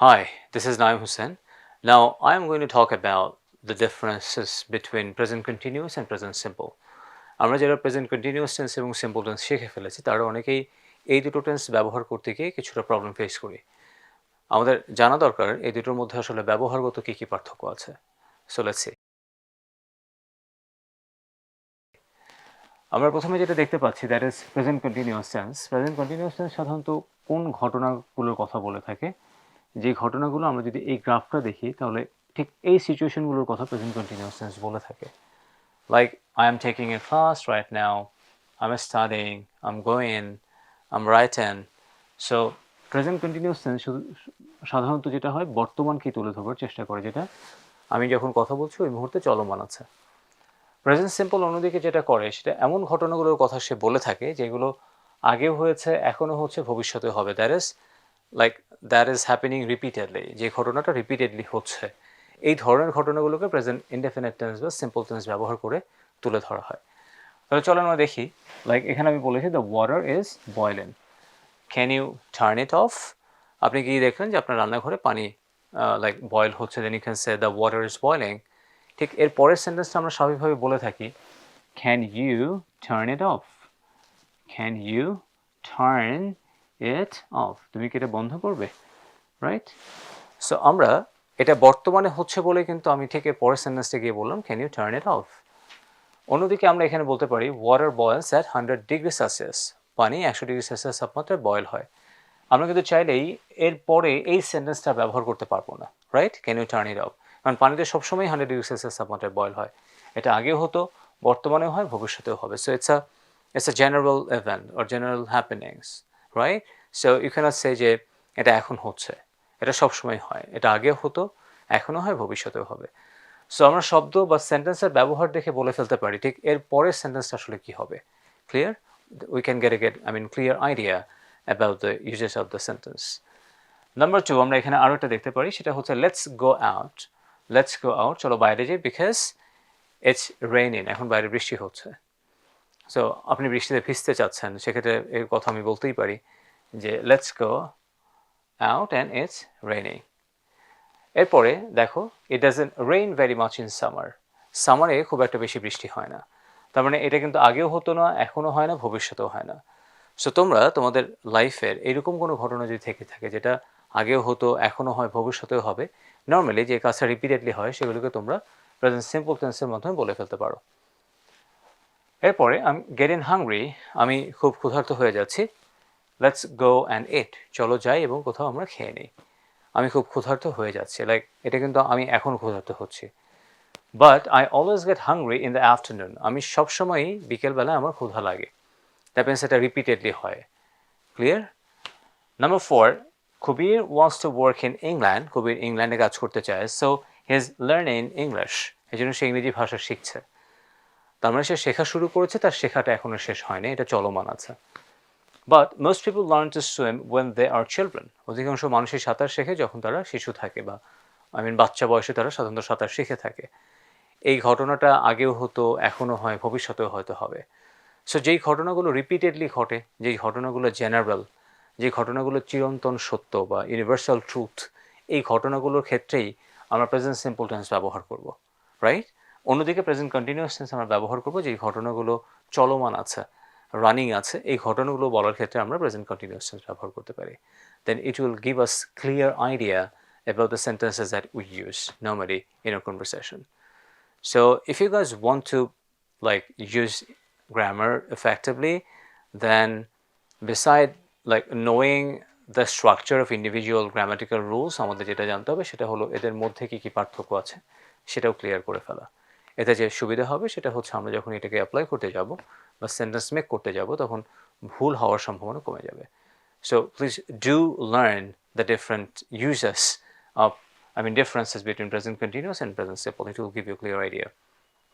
Hi, this is Naim Hussain. Now I am going to talk about the differences between present continuous and present simple. আমরা যারা present continuous tense এবং simple tense শিখে ফেলেছি তারা অনেকেই এই দুটো টেন্স ব্যবহার করতে গিয়ে কিছুটা প্রবলেম ফেস করি। আমাদের জানা দরকার এই দুটোর মধ্যে আসলে ব্যবহারগত কী কী পার্থক্য আছে। So let's see. আমরা প্রথমে যেটা দেখতে পাচ্ছি that is present continuous tense. Present continuous tense সাধারণত কোন ঘটনাগুলোর কথা বলে থাকে, যে ঘটনাগুলো আমরা যদি এই গ্রাফটা দেখি তাহলে ঠিক এই সিচুয়েশনগুলোর কথা প্রেজেন্ট কন্টিনিউয়াস টেন্স বলে থাকে। Like I am taking a class right now, I'm studying, I'm going, I'm writing. So present continuous tense সাধারণত যেটা হয় বর্তমানকে তুলে ধরবার চেষ্টা করে, যেটা আমি যখন কথা বলছি ওই মুহূর্তে চলমান আছে। প্রেজেন্ট সিম্পল অন্যদিকে যেটা করে সেটা এমন ঘটনাগুলোর কথা সে বলে থাকে যেগুলো আগেও হয়েছে, এখনও হচ্ছে, ভবিষ্যতে হবে। দ্যাট ইজ হ্যাপেনিং রিপিটেডলি, যে ঘটনাটা রিপিটেডলি হচ্ছে। এই ধরনের ঘটনাগুলোকে প্রেজেন্ট ইনডেফিনিট টেন্স বা সিম্পল টেন্স ব্যবহার করে তুলে ধরা হয়। তাহলে চলো আমরা দেখি। লাইক এখানে আমি বলেছি the water is boiling, can you turn it off? আপনি কি দেখলেন যে আপনার রান্নাঘরে পানি লাইক বয়েল হচ্ছে, then you can say the water is boiling. ঠিক এর পরের সেন্টেন্সটা আমরা স্বাভাবিকভাবে বলে থাকি can you turn it off, can you turn it off, তুমি কি এটা বন্ধ করবে, রাইট? সো আমরা এটা বর্তমানে হচ্ছে বলে কিন্তু আমি ঠিক এর পরের সেন্টেন্সটা গিয়ে বললাম can you turn it off. অন্যদিকে আমরা এখানে বলতে পারি ওয়াটার বয়েলস অ্যাট 100°C, পানি 100°C তাপমাত্রায় বয়েল হয়। আমরা কিন্তু চাইলেই এর পরে এই সেন্টেন্সটা ব্যবহার করতে পারবো না, right? Can you turn it off, কারণ পানিতে সবসময় 100°C তাপমাত্রায় বয়েল হয়। এটা আগেও হতো, বর্তমানেও হয়, ভবিষ্যতেও হবে। So it's a general event or general happenings, right? So you cannot say যে এটা এখন হচ্ছে, এটা সবসময় হয়, এটা আগেও হতো, এখনও হয়, ভবিষ্যতেও হবে। সো আমরা শব্দ বা সেন্টেন্সের ব্যবহার দেখে বলে ফেলতে পারি ঠিক এর পরের সেন্টেন্সটা আসলে কী হবে। Clear? We can get clear idea about the uses of the sentence. Number 2 আমরা এখানে আরও একটা দেখতে পারি, সেটা হচ্ছে let's go out. Let's go out, চলো বাইরে যাই, বিকজ ইটস রেইনিং, এখন বাইরে বৃষ্টি হচ্ছে। সো আপনি বৃষ্টিতে ভিজতে চাচ্ছেন, সেক্ষেত্রে এর কথা আমি বলতেই পারি যে let's go out and it's raining. এরপরে দেখো it doesn't rain very much in summer, সামারে খুব একটা বেশি বৃষ্টি হয় না। তার মানে এটা কিন্তু আগেও হতো না, এখনও হয় না, ভবিষ্যতেও হয় না। সো তোমরা তোমাদের লাইফের এরকম কোনো ঘটনা যদি থেকে থাকে যেটা আগেও হতো, এখনও হয়, ভবিষ্যতেও হবে, নর্মালি যে কাজটা রিপিটেডলি হয় সেগুলোকে তোমরা প্রেজেন্ট সিম্পল টেন্সের মাধ্যমে বলে ফেলতে পারো। এরপরে আমি গেটিং হাংরি, আমি খুব ক্ষুধার্ত হয়ে যাচ্ছি। লেটস গো অ্যান্ড ইট, চলো যাই এবং কোথাও আমরা খেয়ে নিই। আমি খুব ক্ষুধার্ত হয়ে যাচ্ছি, লাইক এটা কিন্তু আমি এখন ক্ষুধার্ত হচ্ছি। But I always get hungry in the afternoon, আমি সবসময়ই বিকেলবেলা আমার ক্ষুধা লাগে। দ্যাট মিনস এটা রিপিটেডলি হয়। Clear? Number 4, Kabir wants to work in England, Kabir ইংল্যান্ডে কাজ করতে চায়। So he is learning English, এই জন্য সে ইংরেজি ভাষা শিখছে। তার মানে সে শেখা শুরু করেছে, তার শেখাটা এখনও শেষ হয়নি, এটা চলমান আছে। But most people learn to swim when they are children, অধিকাংশ মানুষই সাঁতার শেখে যখন তারা শিশু থাকে, বা বাচ্চা বয়সে তারা সাধারণত সাঁতার শিখে থাকে। এই ঘটনাটা আগেও হতো, এখনও হয়, ভবিষ্যতেও হয়তো হবে। সো যেই ঘটনাগুলো রিপিটেডলি ঘটে, যেই ঘটনাগুলো জেনারেল, যে ঘটনাগুলো চিরন্তন সত্য বা ইউনিভার্সাল ট্রুথ, এই ঘটনাগুলোর ক্ষেত্রেই আমরা প্রেজেন্ট সিম্পল টেন্স ব্যবহার করব, রাইট? অন্যদিকে প্রেজেন্ট কন্টিনিউয়াস টেন্স আমরা ব্যবহার করব যেই ঘটনাগুলো চলমান আছে, রানিং আছে, এই ঘটনাগুলো বলার ক্ষেত্রে আমরা প্রেজেন্ট কন্টিনিউয়াস টেন্স ব্যবহার করতে পারি। Then it will give us clear idea about the sentences that we use normally in our conversation. So if you guys want to use grammar effectively, then beside knowing the structure of individual grammatical rules, আমাদের যেটা জানতে হবে সেটা হলো এদের মধ্যে কি কি পার্থক্য আছে সেটাও ক্লিয়ার করে ফেলা। এতে যে সুবিধা হবে সেটা হচ্ছে আমরা যখন এটাকে অ্যাপ্লাই করতে যাব বা সেন্টেন্স মেক করতে যাব তখন ভুল হওয়ার সম্ভাবনা কমে যাবে। So please do learn the different uses of differences between present continuous and present simple. It will give you a clear idea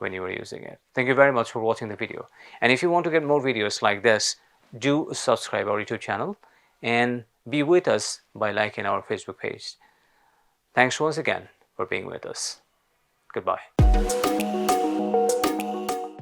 when you are using it. Thank you very much for watching the video. And if you want to get more videos like this, do subscribe our YouTube channel and be with us by liking our Facebook page. Thanks once again for being with us. Goodbye.